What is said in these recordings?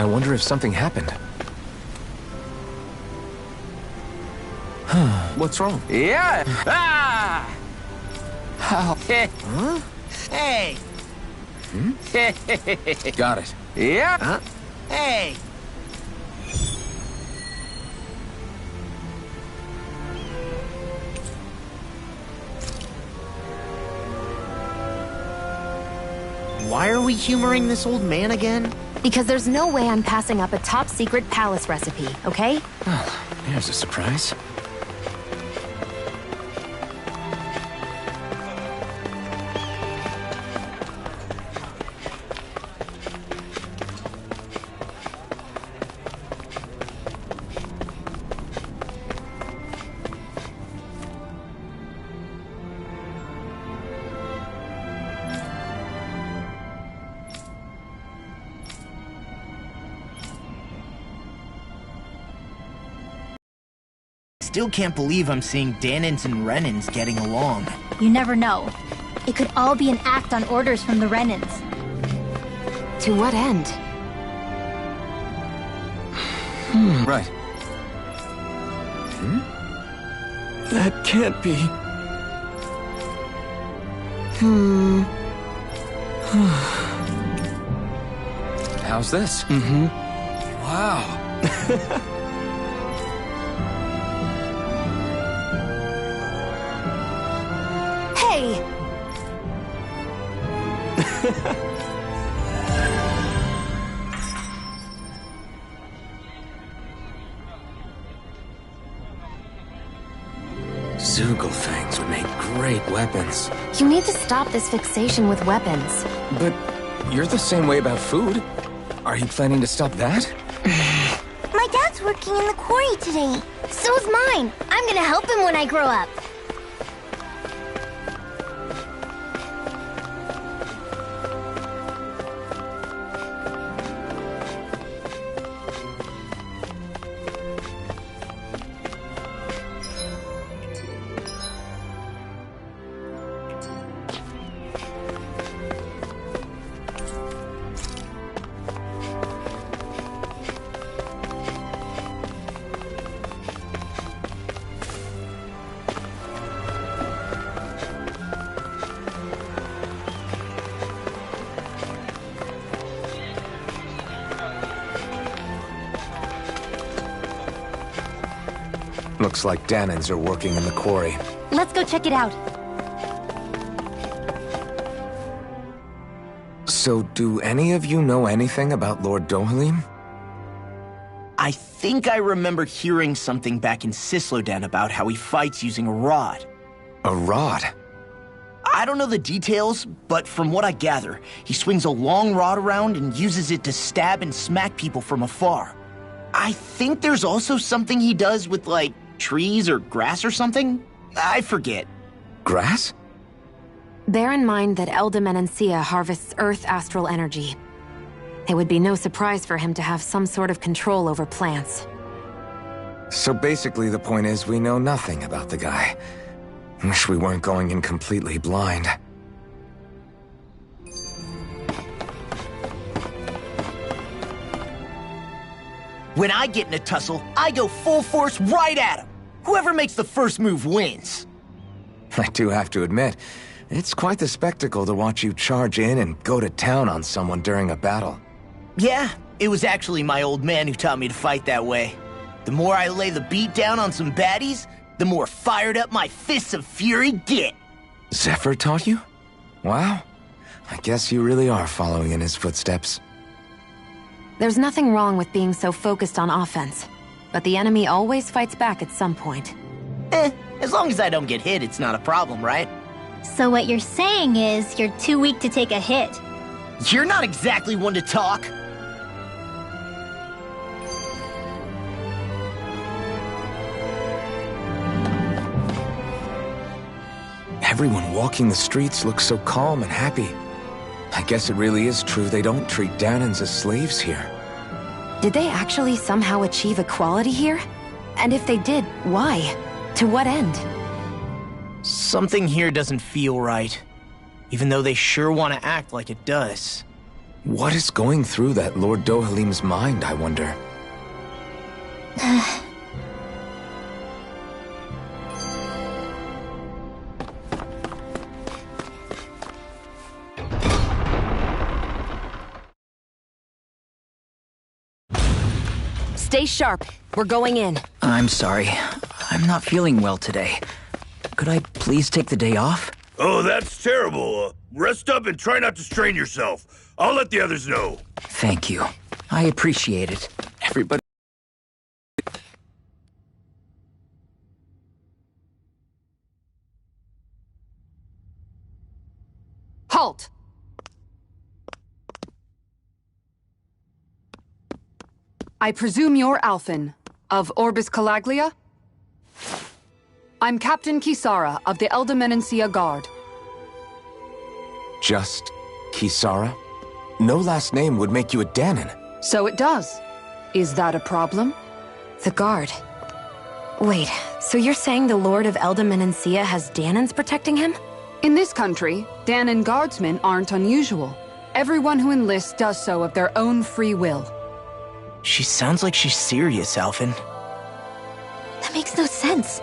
I wonder if something happened. What's wrong? Yeah! Ah! How? Huh? Hey! Got it. Yeah! Huh? Hey! Why are we humoring this old man again? Because there's no way I'm passing up a top-secret palace recipe, okay? Well, there's a surprise. Still can't believe I'm seeing Dahnans and Renans getting along. You never know. It could all be an act on orders from the Renans. To what end? Right. That can't be. How's this? Wow. Hey! Zugelfangs would make great weapons. You need to stop this fixation with weapons. But you're the same way about food. Are you planning to stop that? My dad's working in the quarry today. So's mine. I'm gonna help him when I grow up. Looks like Dahnans are working in the quarry. Let's go check it out. So, do any of you know anything about Lord Dohalim? I think I remember hearing something back in Sislodan about how he fights using a rod. A rod? I don't know the details, but from what I gather, he swings a long rod around and uses it to stab and smack people from afar. I think there's also something he does with, like, trees or grass or something? I forget. Grass? Bear in mind that Elda Menancia harvests Earth astral energy. It would be no surprise for him to have some sort of control over plants. So basically the point is we know nothing about the guy. Wish we weren't going in completely blind. When I get in a tussle, I go full force right at him. Whoever makes the first move wins. I do have to admit, it's quite the spectacle to watch you charge in and go to town on someone during a battle. Yeah, it was actually my old man who taught me to fight that way. The more I lay the beat down on some baddies, the more fired up my fists of fury get. Zephyr taught you? Wow. I guess you really are following in his footsteps. There's nothing wrong with being so focused on offense, but the enemy always fights back at some point. As long as I don't get hit, it's not a problem, right? So what you're saying is you're too weak to take a hit. You're not exactly one to talk. Everyone walking the streets looks so calm and happy. I guess it really is true they don't treat Dahnans as slaves here. Did they actually somehow achieve equality here? And if they did, why? To what end? Something here doesn't feel right, even though they sure want to act like it does. What is going through that Lord Dohalim's mind, I wonder? Stay sharp. We're going in. I'm sorry. I'm not feeling well today. Could I please take the day off? Oh, that's terrible. Rest up and try not to strain yourself. I'll let the others know. Thank you. I appreciate it. Everybody... Halt! I presume you're Alphen, of Orbis Calaglia? I'm Captain Kisara of the Elda Menancia Guard. Just Kisara? No last name would make you a Dahnan. So it does. Is that a problem? The guard. Wait, so you're saying the Lord of Elda Menancia has Dahnans protecting him? In this country, Dahnan guardsmen aren't unusual. Everyone who enlists does so of their own free will. She sounds like she's serious, Alphen. That makes no sense.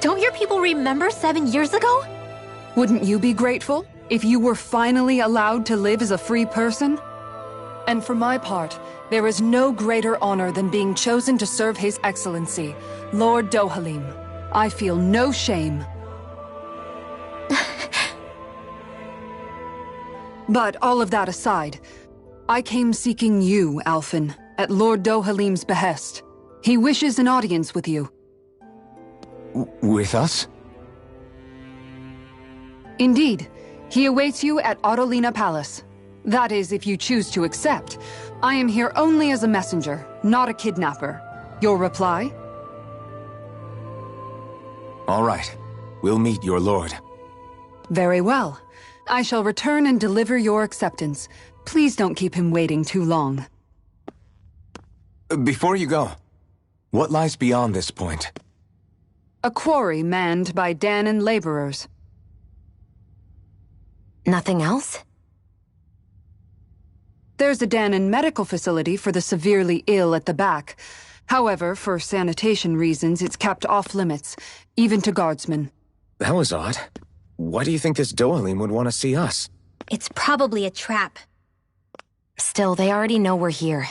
Don't your people remember 7 years ago? Wouldn't you be grateful if you were finally allowed to live as a free person? And for my part, there is no greater honor than being chosen to serve His Excellency, Lord Dohalim. I feel no shame. But all of that aside, I came seeking you, Alphen, at Lord Dohalim's behest. He wishes an audience with you. With us? Indeed. He awaits you at Autolina Palace. That is, if you choose to accept. I am here only as a messenger, not a kidnapper. Your reply? All right. We'll meet your lord. Very well. I shall return and deliver your acceptance. Please don't keep him waiting too long. Before you go, what lies beyond this point? A quarry manned by Dahnan laborers. Nothing else? There's a Dahnan medical facility for the severely ill at the back. However, for sanitation reasons, it's kept off-limits, even to guardsmen. That was odd. Why do you think this Dohalim would want to see us? It's probably a trap. Still, they already know we're here.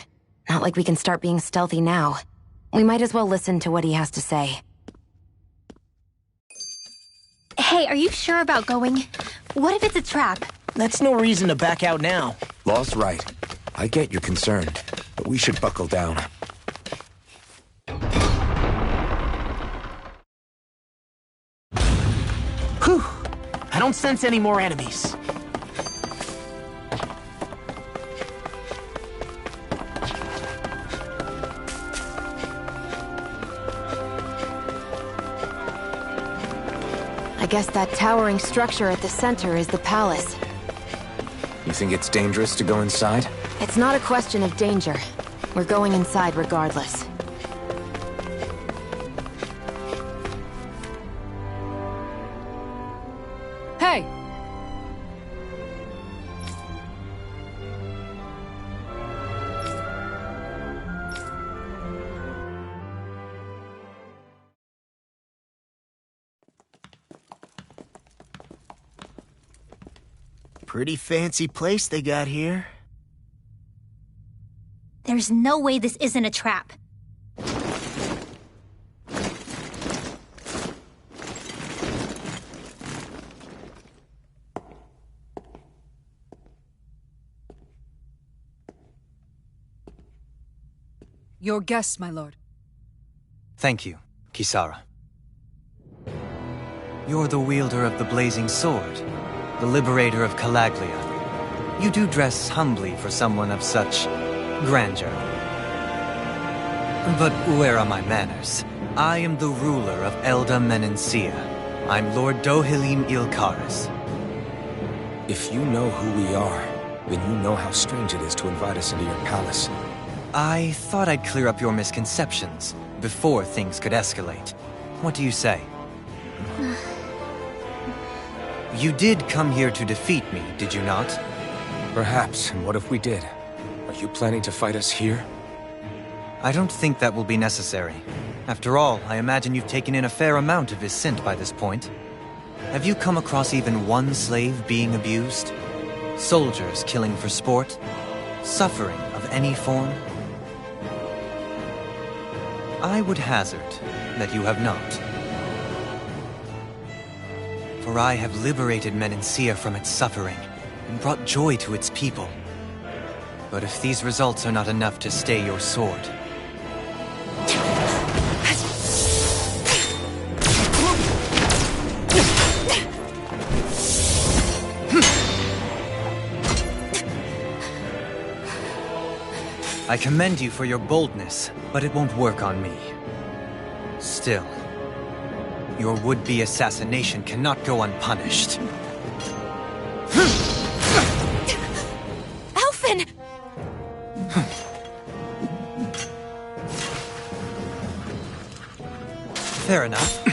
Not like we can start being stealthy now. We might as well listen to what he has to say. Hey, are you sure about going? What if it's a trap? That's no reason to back out now. Law's right. I get you're concerned, but we should buckle down. Whew. I don't sense any more enemies. I guess that towering structure at the center is the palace. You think it's dangerous to go inside? It's not a question of danger. We're going inside regardless. Hey! Pretty fancy place they got here. There's no way this isn't a trap. Your guest, my lord. Thank you, Kisara. You're the wielder of the blazing sword, the liberator of Calaglia. You do dress humbly for someone of such grandeur. But where are my manners? I am the ruler of Elda Menancia. I'm Lord Dohalim Ilkaris. If you know who we are, then you know how strange it is to invite us into your palace. I thought I'd clear up your misconceptions before things could escalate. What do you say? You did come here to defeat me, did you not? Perhaps, and what if we did? Are you planning to fight us here? I don't think that will be necessary. After all, I imagine you've taken in a fair amount of his scent by this point. Have you come across even one slave being abused? Soldiers killing for sport? Suffering of any form? I would hazard that you have not. For I have liberated Menancia from its suffering and brought joy to its people. But if these results are not enough to stay your sword... I commend you for your boldness, but it won't work on me. Still, your would-be assassination cannot go unpunished. Alphen! Fair enough.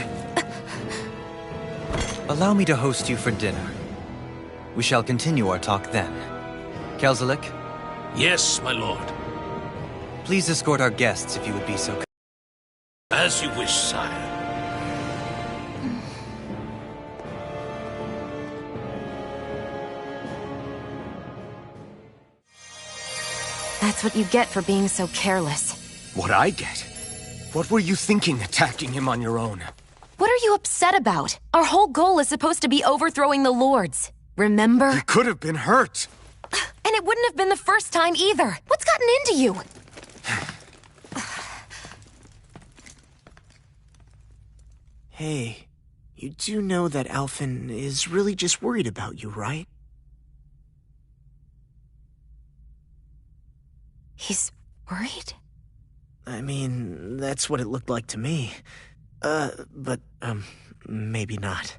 Allow me to host you for dinner. We shall continue our talk then. Kelzelik? Yes, my lord. Please escort our guests if you would be so kind. As you wish, sire. That's what you get for being so careless. What I get? What were you thinking attacking him on your own? What are you upset about? Our whole goal is supposed to be overthrowing the Lords. Remember? He could have been hurt. And it wouldn't have been the first time either. What's gotten into you? Hey, you do know that Alphen is really just worried about you, right? He's worried? I mean, that's what it looked like to me. But maybe not.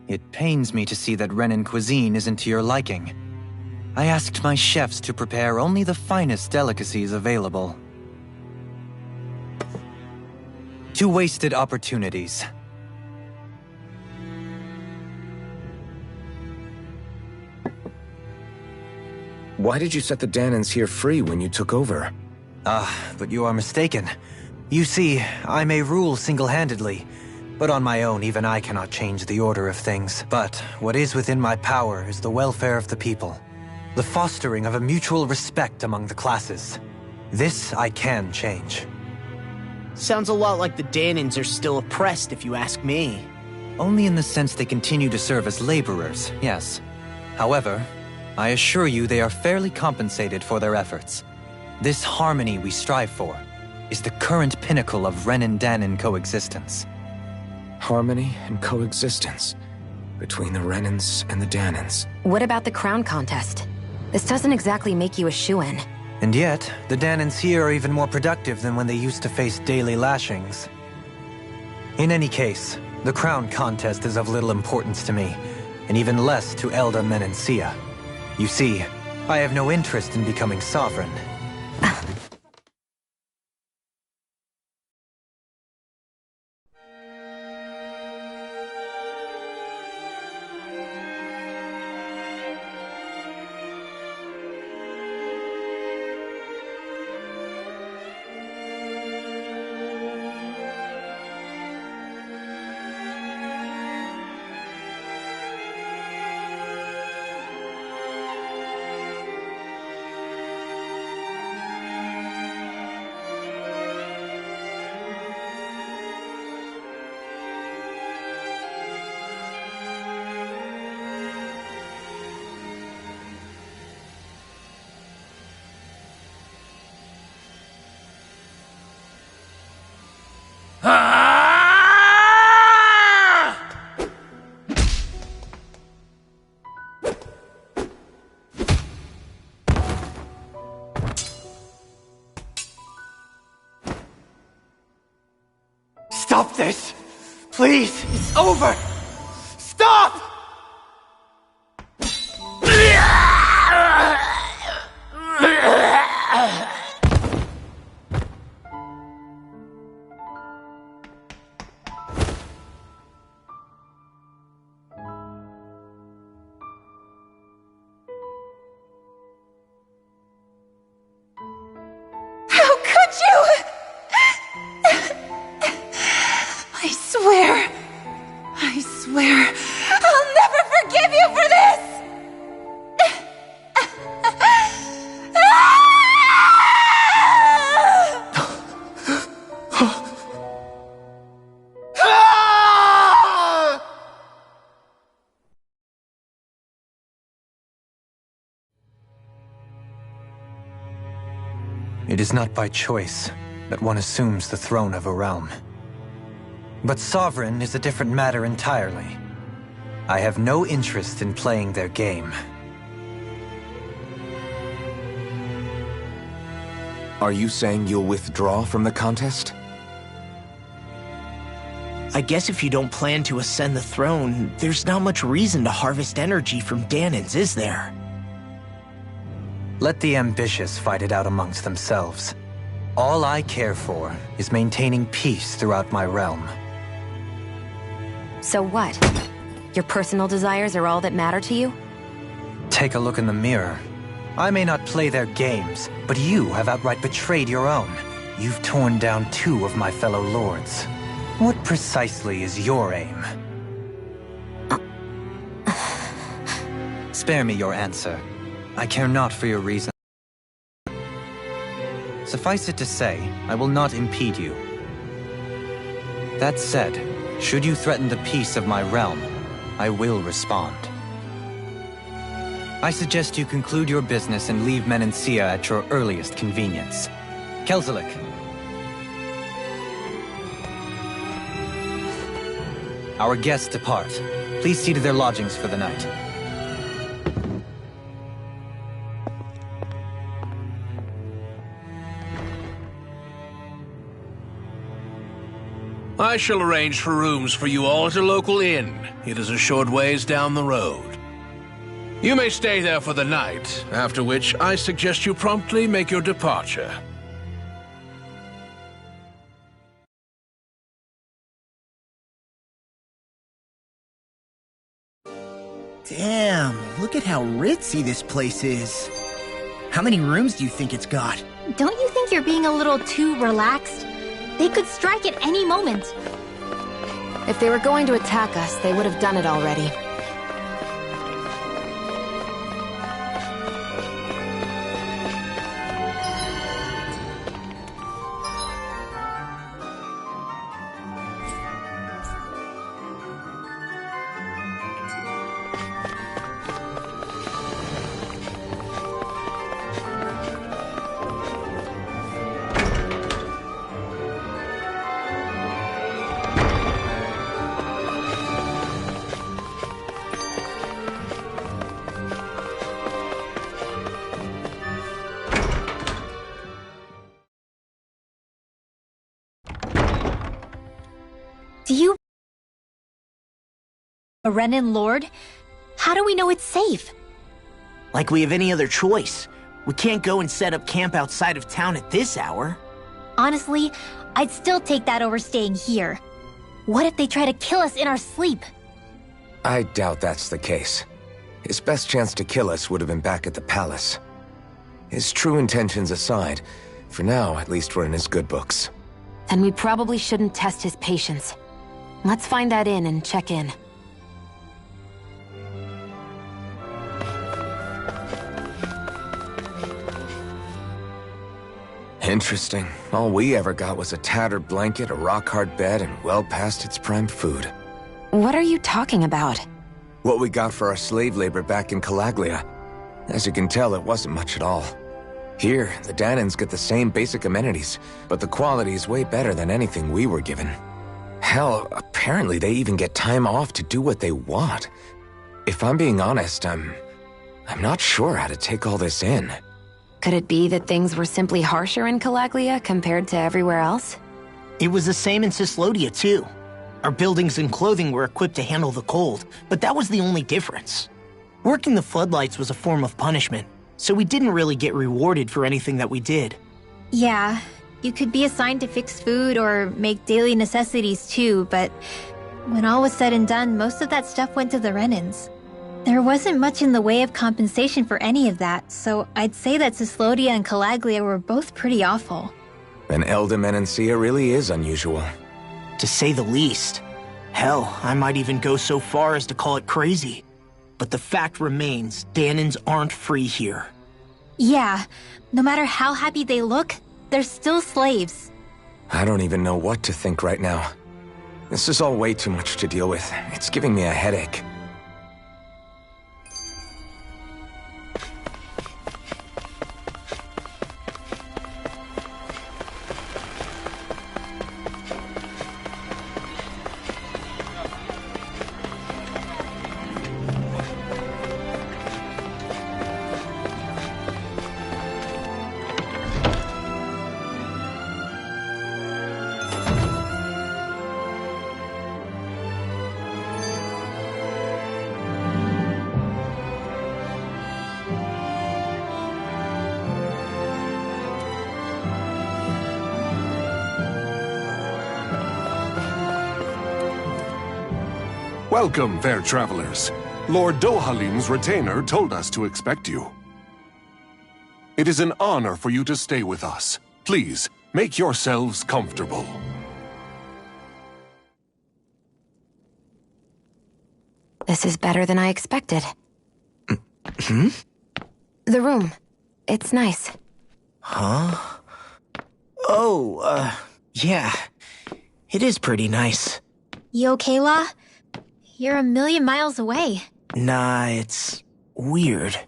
It pains me to see that Renan cuisine isn't to your liking. I asked my chefs to prepare only the finest delicacies available. 2 wasted opportunities. Why did you set the Danans here free when you took over? But you are mistaken. You see, I may rule single-handedly, but on my own even I cannot change the order of things. But what is within my power is the welfare of the people, the fostering of a mutual respect among the classes. This I can change. Sounds a lot like the Danans are still oppressed, if you ask me. Only in the sense they continue to serve as laborers, yes. However, I assure you they are fairly compensated for their efforts. This harmony we strive for is the current pinnacle of Renan-Danan coexistence. Harmony and coexistence between the Renans and the Danans. What about the crown contest? This doesn't exactly make you a shoo-in. And yet, the Danans here are even more productive than when they used to face daily lashings. In any case, the crown contest is of little importance to me, and even less to Elda Menancia. You see, I have no interest in becoming sovereign. Please, it's over! Stop! How could you? I swear, I'll never forgive you for this! It is not by choice that one assumes the throne of a realm. But sovereign is a different matter entirely. I have no interest in playing their game. Are you saying you'll withdraw from the contest? I guess if you don't plan to ascend the throne, there's not much reason to harvest energy from Dahnans, is there? Let the ambitious fight it out amongst themselves. All I care for is maintaining peace throughout my realm. So what? Your personal desires are all that matter to you? Take a look in the mirror. I may not play their games, but you have outright betrayed your own. You've torn down 2 of my fellow lords. What precisely is your aim? Spare me your answer. I care not for your reason. Suffice it to say, I will not impede you. That said, should you threaten the peace of my realm, I will respond. I suggest you conclude your business and leave Menancia at your earliest convenience. Kelzelik. Our guests depart. Please see to their lodgings for the night. I shall arrange for rooms for you all at a local inn. It is a short ways down the road. You may stay there for the night, after which I suggest you promptly make your departure. Damn, look at how ritzy this place is. How many rooms do you think it's got? Don't you think you're being a little too relaxed? They could strike at any moment. If they were going to attack us, they would have done it already. Do you... a Renan Lord? How do we know it's safe? Like we have any other choice. We can't go and set up camp outside of town at this hour. Honestly, I'd still take that over staying here. What if they try to kill us in our sleep? I doubt that's the case. His best chance to kill us would have been back at the palace. His true intentions aside, for now, at least we're in his good books. Then we probably shouldn't test his patience. Let's find that inn and check in. Interesting. All we ever got was a tattered blanket, a rock-hard bed, and well past its prime food. What are you talking about? What we got for our slave labor back in Calaglia. As you can tell, it wasn't much at all. Here, the Dahnans get the same basic amenities, but the quality is way better than anything we were given. Hell, apparently they even get time off to do what they want. If I'm being honest, I'm not sure how to take all this in. Could it be that things were simply harsher in Calaglia compared to everywhere else? It was the same in Cislodia, too. Our buildings and clothing were equipped to handle the cold, but that was the only difference. Working the floodlights was a form of punishment, so we didn't really get rewarded for anything that we did. Yeah, you could be assigned to fix food or make daily necessities too, but when all was said and done, most of that stuff went to the Renans. There wasn't much in the way of compensation for any of that, so I'd say that Cyslodia and Calaglia were both pretty awful. And Elda Menancia really is unusual. To say the least. Hell, I might even go so far as to call it crazy. But the fact remains, Dahnans aren't free here. Yeah, no matter how happy they look, they're still slaves. I don't even know what to think right now. This is all way too much to deal with. It's giving me a headache. Welcome, fair travelers. Lord Dohalim's retainer told us to expect you. It is an honor for you to stay with us. Please, make yourselves comfortable. This is better than I expected. Hmm? The room. It's nice. Huh? Oh, yeah. It is pretty nice. You okay, La? You're a million miles away. Nah, it's weird.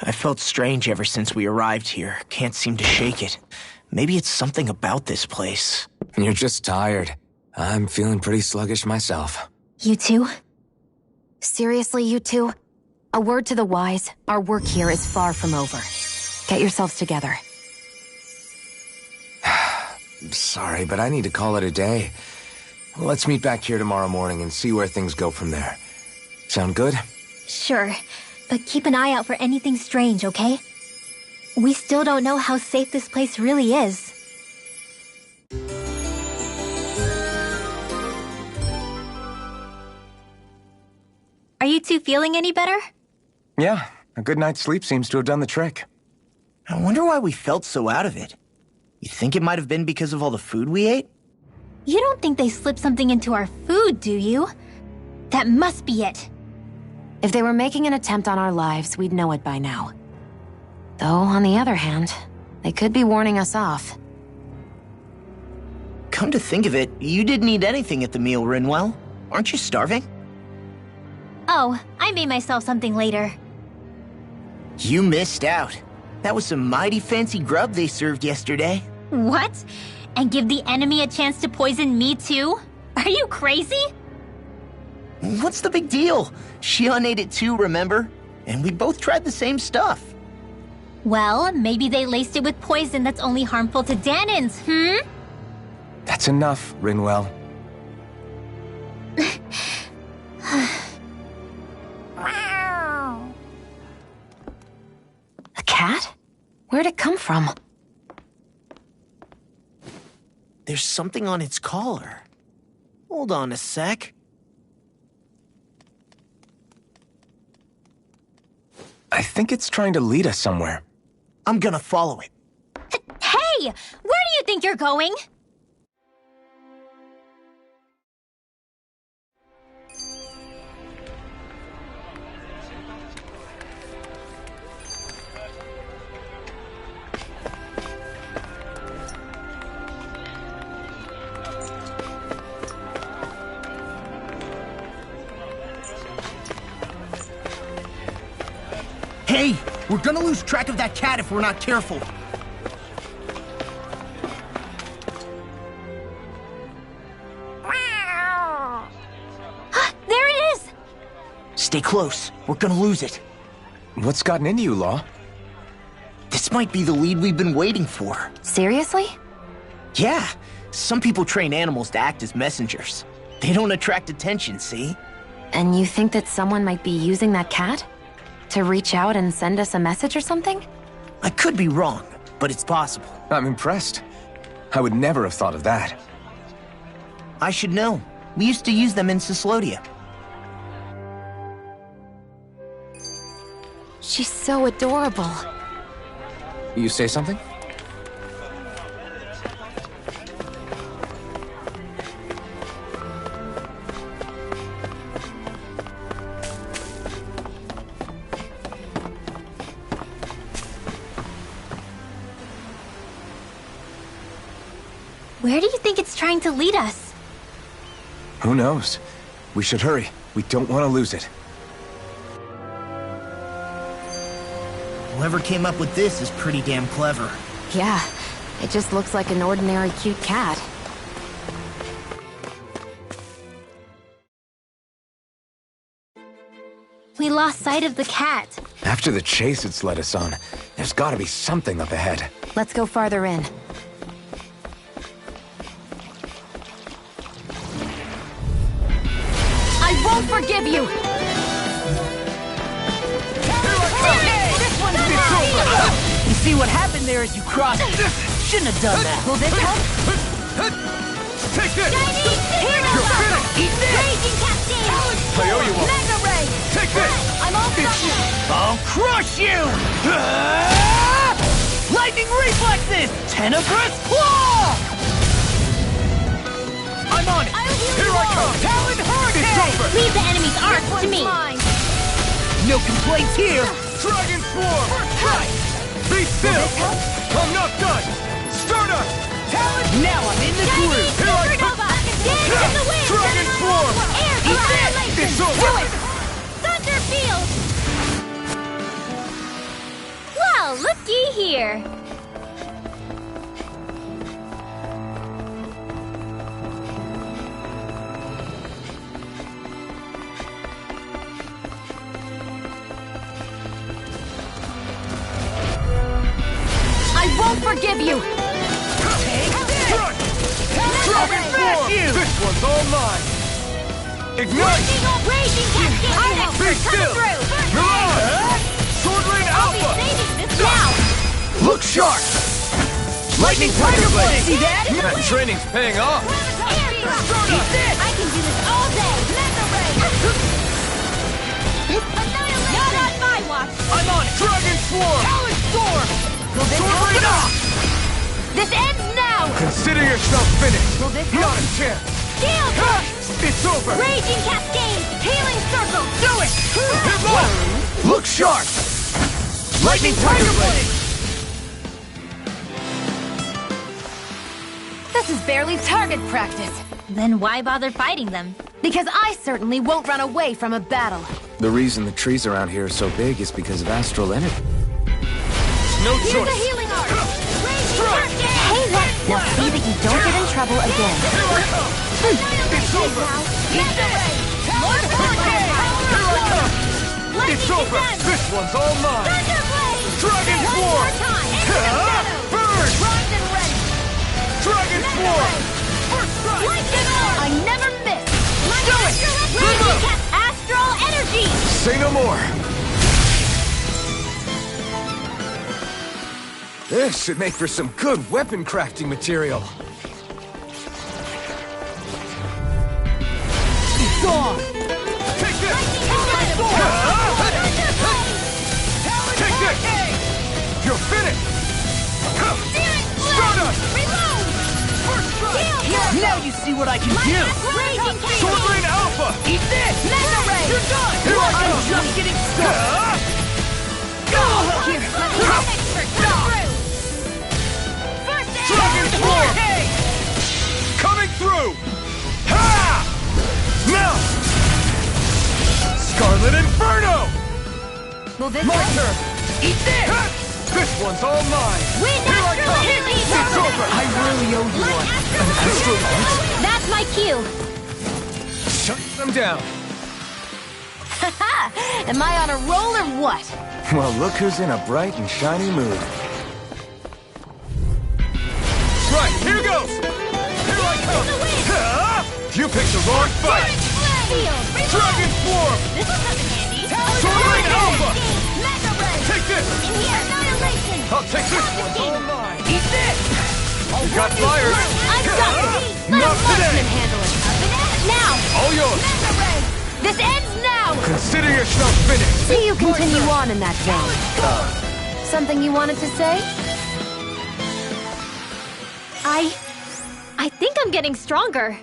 I felt strange ever since we arrived here. Can't seem to shake it. Maybe it's something about this place. You're just tired. I'm feeling pretty sluggish myself. You too? Seriously, you two? A word to the wise, our work here is far from over. Get yourselves together. Sorry, but I need to call it a day. Let's meet back here tomorrow morning and see where things go from there. Sound good? Sure, but keep an eye out for anything strange, okay? We still don't know how safe this place really is. Are you two feeling any better? Yeah, a good night's sleep seems to have done the trick. I wonder why we felt so out of it. You think it might have been because of all the food we ate? You don't think they slipped something into our food, do you? That must be it. If they were making an attempt on our lives, we'd know it by now. Though, on the other hand, they could be warning us off. Come to think of it, you didn't eat anything at the meal, Rinwell. Aren't you starving? Oh, I made myself something later. You missed out. That was some mighty fancy grub they served yesterday. What? And give the enemy a chance to poison me too? Are you crazy? What's the big deal? Shion ate it too, remember? And we both tried the same stuff. Well, maybe they laced it with poison that's only harmful to Dahnans, That's enough, Rinwell. A cat? Where'd it come from? There's something on its collar. Hold on a sec. I think it's trying to lead us somewhere. I'm gonna follow it. Hey! Where do you think you're going? Hey! We're gonna lose track of that cat if we're not careful. There it is! Stay close. We're gonna lose it. What's gotten into you, Law? This might be the lead we've been waiting for. Seriously? Yeah. Some people train animals to act as messengers. They don't attract attention, see? And you think that someone might be using that cat? To reach out and send us a message or something? I could be wrong, but it's possible. I'm impressed. I would never have thought of that. I should know. We used to use them in Cyslodia. She's so adorable. You say something? Where do you think it's trying to lead us? Who knows? We should hurry. We don't want to lose it. Whoever came up with this is pretty damn clever. Yeah, it just looks like an ordinary cute cat. We lost sight of the cat. After the chase it's led us on, there's gotta be something up ahead. Let's go farther in. I won't forgive you! You see what happened there as you crossed? Shouldn't have done that. Will this help? Take this! You're finished! Eat this! Raging Cascade! I owe you one. Mega Ray! Take this! I'm all done! I'll crush you! Lightning reflexes! Tenebrous claw! I'm on it! Here I come! Talon Hurricane! It's over! Leave the enemy's arc to me! No complaints here! Dragon Swarm! Be still! I'm not done! Stardust! Talon! Now I'm in the groove! Here I come! Dragon Swarm! Eat this! It's over! Thunderfield! Well, looky here! I won't forgive you! Dragon Swarm! This one's all mine! Ignite! Raging Cascade! Ardex, Be still! Mirage! Sword Rain Alpha! Now! Look sharp! Lightning Tiger Blade! See that? That training's paying off! Eat this! I can do this all day! Mega Ray! Not on my watch! I'm on it! Dragon Swarm! Talon Storm! Sword Rain Alpha! This ends now! Consider yourself finished! Not a chance! Gale Push! It's over! Raging Cascade! Healing Circle! Do it! Hit low! Look sharp! Lightning Tiger Blade! This is barely target practice. Then why bother fighting them? Because I certainly won't run away from a battle. The reason the trees around here are so big is because of astral energy. No Here's choice! a healing arc! Raging Cascade! Hey, look! Now see that you don't get in trouble again. It's over! Mega Ray! Lord Here I come! It's over! This one's all mine! Thunderblade! Dragon One Swarm! more time! Into the shadows! Burn! Primed and ready! Dragon Swarm! First strike! Lightning Orb! I never miss! Do it! Raging Astral Energy! Say no more! This should make for some good weapon crafting material. It's on! Take this! Take this! You're finished! Stardust! Reload! First strike! Now you see what I can do! Raging Sword Cascade! Rain Alpha! Eat this! Mega Ray! You're done! Here I I'm come! just getting started! Dragon Swarm! Coming through! Ha! Now! Scarlet Inferno! Will this My help? turn! Eat this! This one's all mine! Wind Here I Astral come! Energy! It's over! I really owe you one. Astral Light? That's my cue! Shut them down. Am I on a roll or what? Well, look who's in a bright and shiny mood. Right, here goes! Here I come! Ha! You picked the wrong fight! Dragon Swarm! This will come in handy. Sword Rain Alpha! Mega Ray! Take this! In here! Annihilation! I'll take this! Confiscate! Eat this! You got flyers! Unstoppable! Not today! Handle it. Now! All yours! Mega Ray! This ends now! Consider yourself finished! See you continue on in that vein. Something you wanted to say? I think I'm getting stronger.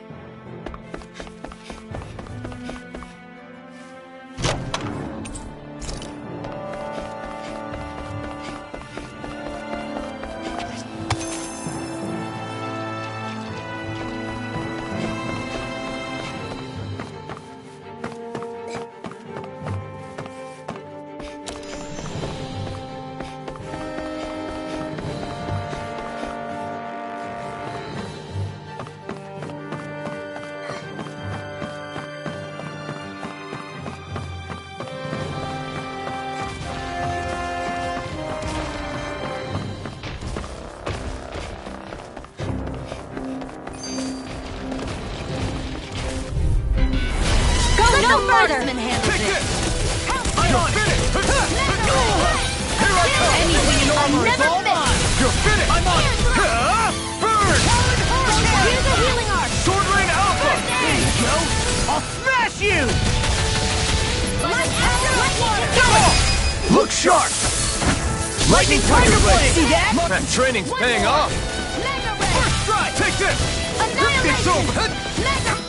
No further! Take this! You're finished! Here I come! Anything in armor is all mine! You're finished! I'm on! Burn! Here's a healing arc! Sword Rain Alpha! There you go! I'll smash you! Look sharp! Lightning Tiger Blade! See that? That training's paying off! Mega Ray! First strike! Take this! Annihilation! It's over! Mega...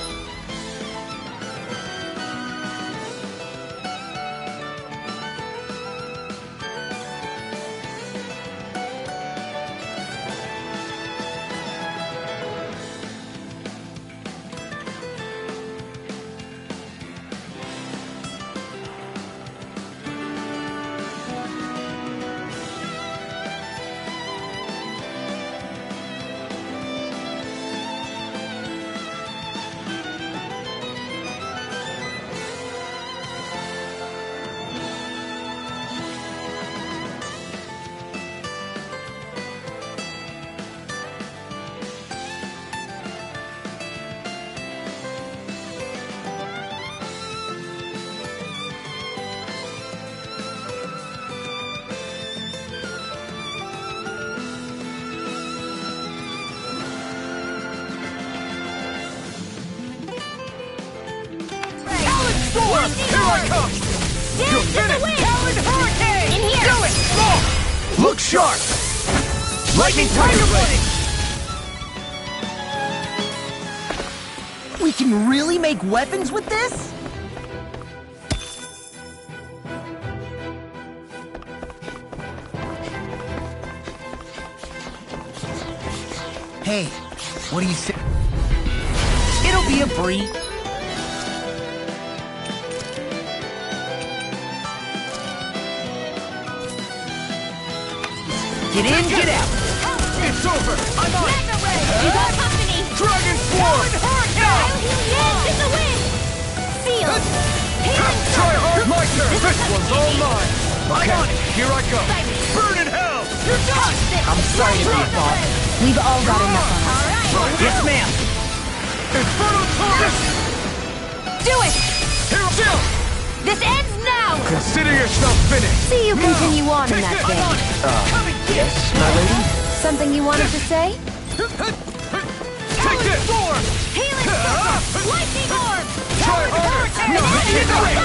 Storm! Here I come! You're finished! Talon Hurricane! In here! Do it! Look sharp! Lightning Tiger Blade! We can really make weapons with this? Hey, what do you say? It'll be a breeze. Get in, get out! It's over! I'm on! Mega Ray! You got company! Dragon Swarm! I'll heal you! Dance in the wind! Seal! Healing! Try hard, my turn! This one's all mine! Okay. I'm on it! Here I go! Burn in hell! You're done! I'm sorry to be a boss. We've all got enough on us. Yes, ma'am. Inferno Torus! Do it! Here, Jill! This ends now! Consider yourself finished! See you continue on in that vein. Yes, my lady? Something you wanted to say? Take this! Healing circle! Lightning orb! Try harder! No, Excited!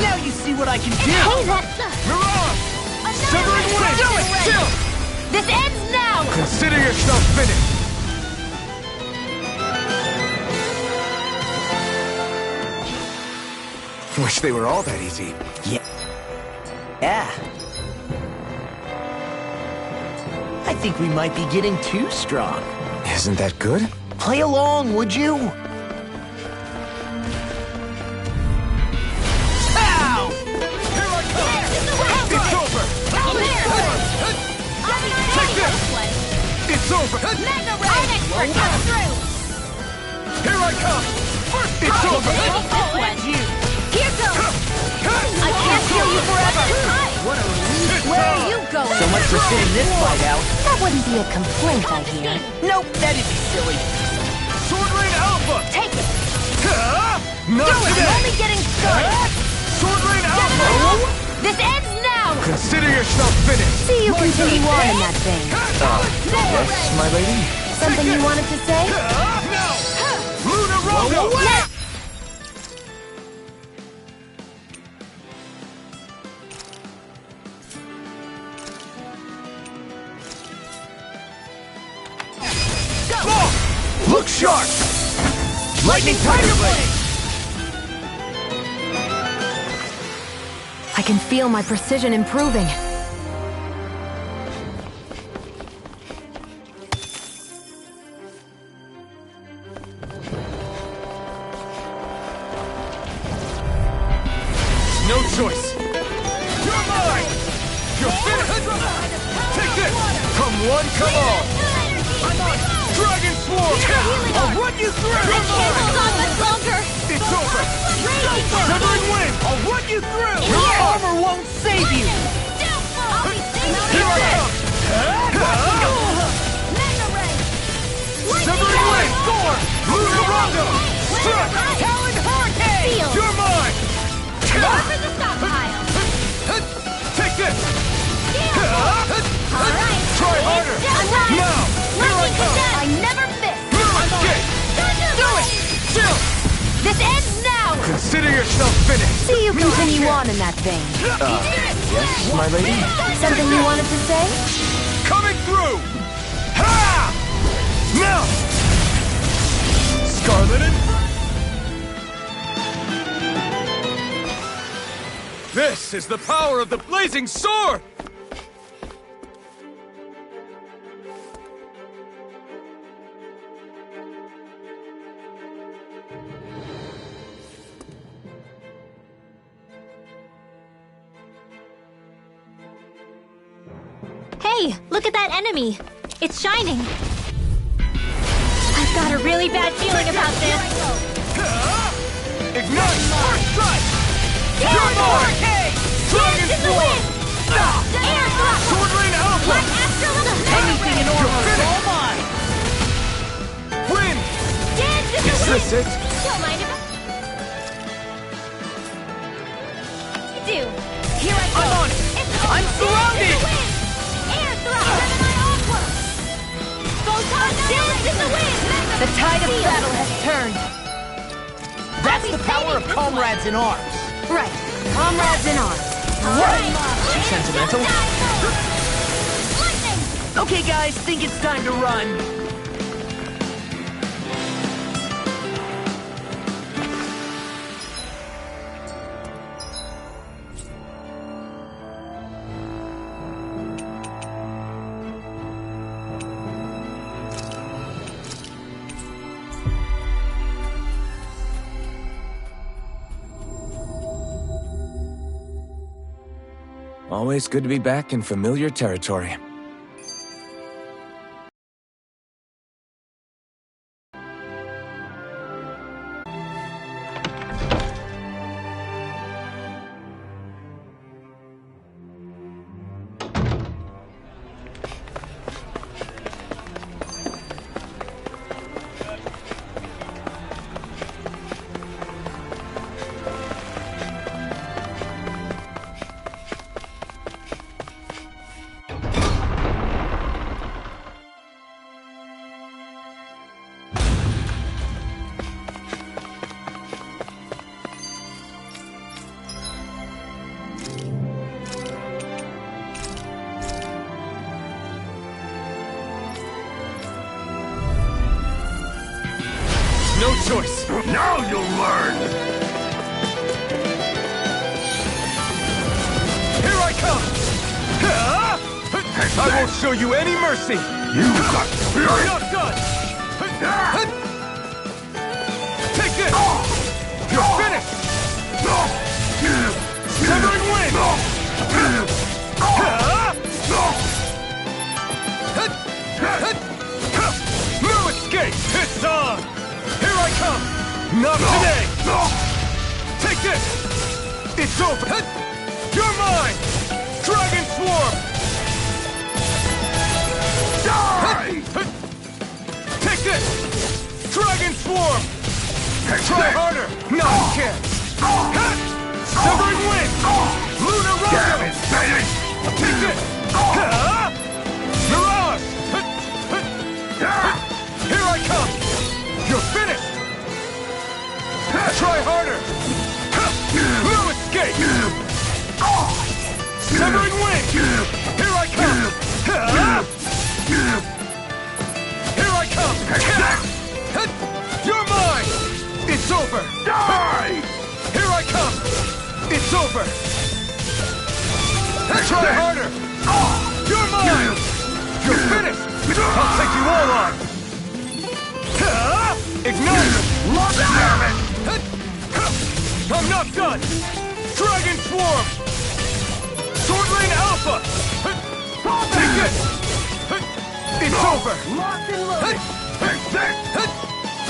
Now you see what I can do! Hey, that... You're on! Severing Wind! Do it! Jill! This ends now! Consider yourself finished! Wish they were all that easy. Yeah. I think we might be getting too strong. Isn't that good? Play along, would you? Ow! Here I come! It's over! Take this! It's over! Mega Ray! Expert coming through! Here I come! It's over! Here goes! I can't heal you forever! What a relief. Where are you going? So much for sitting this fight out. That wouldn't be a complaint, I hear. Nope, that'd be silly. Sword Rain Alpha! Take it! Not Do it! today! I'm only getting started! Sword Rain Alpha! This ends now! Consider yourself finished! See you continue on in that vein. Yes, my lady? Something you wanted to say? No! Luna Rondo! Go! Look sharp! Lightning Tiger Blade! I can feel my precision improving. No choice! You're mine! You're finished! Take this! Come one, come all! I'm on! Dragon Swarm! I'll run you through! You're mine! Hold on much longer! It's over! Severing Wind! I'll run you through! Your armor won't save you! Here I come! Severing Wind! Thor! Luna Rondo! Struck! Talon Hurricane! You're mine! Over the stockpile! Take this! Alright! Try harder! I'm done! Now! Here I come! I never miss! Escape! Do it! Chill! This ends now! Consider yourself finished! See you continue on in that vein. Yes, my lady? Something you wanted to say? Coming through! Ha! Now! Scarleted! This is the power of the blazing sword! Hey, look at that enemy. It's shining. I've got a really bad feeling about this. Ignite! First strike! You're mine! Dragon in the Swarm! wind! Air thrust! Sword Rain Alpha! Black Astral Anything in order is all mine! Wind! Dance in the Is wind! this it? Don't mind if I do. Here I go! I'm on it! I'm surrounded! Air thrust! Gemini Aqua! Photon dance in the wind! The tide of battle has turned. That's the power of comrades in arms. Right. Comrades in arms. Too sentimental. Okay, guys, think it's time to run. Always good to be back in familiar territory. No choice! Now you'll learn! Here I come! I won't show you any mercy! You got spirit! Not done! Take this! You're finished! Severing Wind! No escape! It's on! Here I come! Not today! Take this! It's over! You're mine! Dragon Swarm! Die! Take this! Dragon Swarm! Try harder! Not a chance! Severing Wind! Luna Rondo! Take it! Mirage! Here I come! You're finished! Try harder! No escape! Severing Wind! Here I come! Here I come! You're mine! It's over! Die! Here I come! It's over! Try harder! You're mine! You're finished! I'll take you all on! Ignite! Damn it! I'm not done! Dragon Swarm! Sword Lane Alpha! Take it! It's over!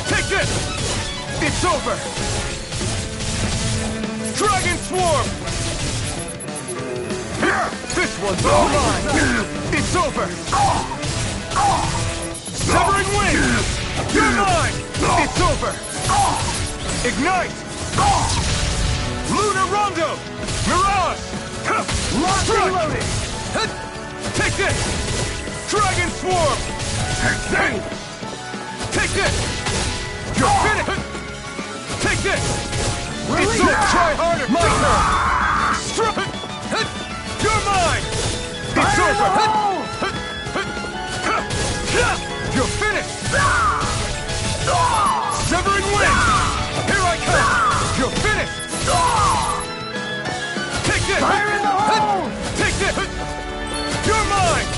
Take this! It's over! Dragon Swarm! This one's all mine! It's over! Severing Wind! You're mine! It's over! Ignite! Luna Rondo! Mirage! Strike! Take this! Dragon Swarm! Take this! You're finished! Take this! It's over! Try harder! My turn! Strike! You're mine! It's over! You're finished! Severing Wind! Here I come! You're finished! Take this! Fire in the hole! Take this! You're mine!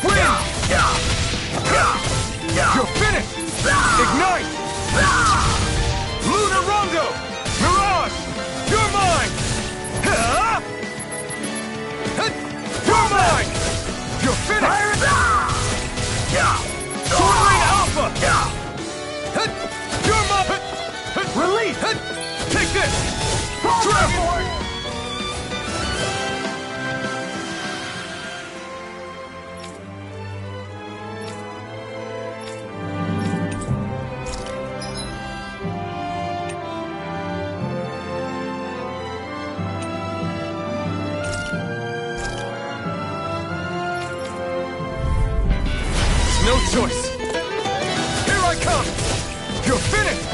Win! You're finished! Ignite! Luna Rondo! Mirage! You're mine! You're mine! You're finished! Sword Lane Alpha! You're mine! Release! Take this! Dragon! No choice! Here I come! You're finished!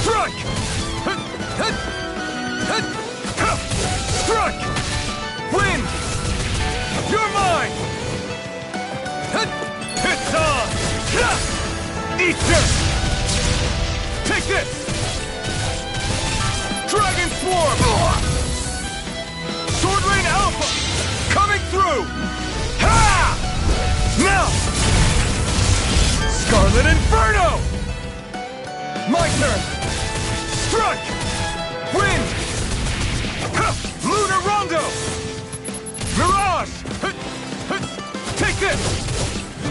Strike! Strike! Win! You're mine! It's on! Eat this! Take this! Dragon Swarm! Sword Lane Alpha! Coming through! Ha! Now! Scarlet Inferno! My turn! Strike! Wind! Luna Rondo! Mirage! Take this!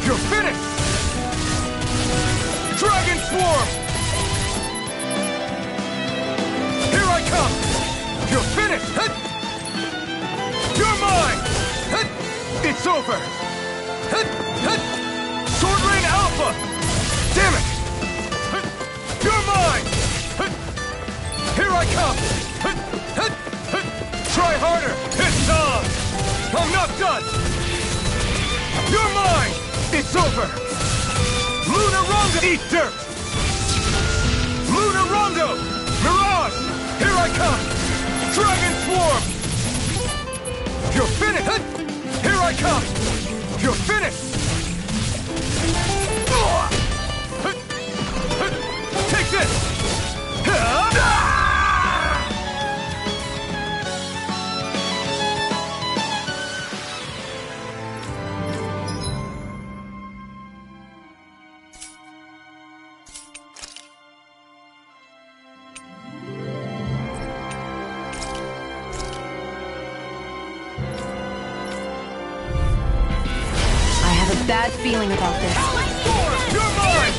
You're finished! Dragon Swarm! Here I come! You're finished! You're mine! It's over! Sword Lane Alpha! Damn it! You're mine! Here I come! Try harder! It's on! I'm not done! You're mine! It's over! Luna Rondo! Eat dirt! Luna Rondo! Mirage! Here I come! Dragon Swarm! You're finished! Here I come! You're finished! Take this! Bad feeling about this. You're mine!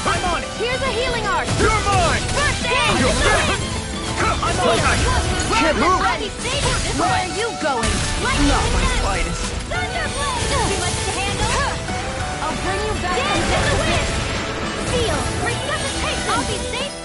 I'm on it. Here's a healing art. You're mine! First aid! You're finished! I'm on it. can't move! Where are you going? Not my finest. Thunderblade! Too much to handle? I'll bring you back. Dance in the wind! Feel! Resuscitation! I'll be safe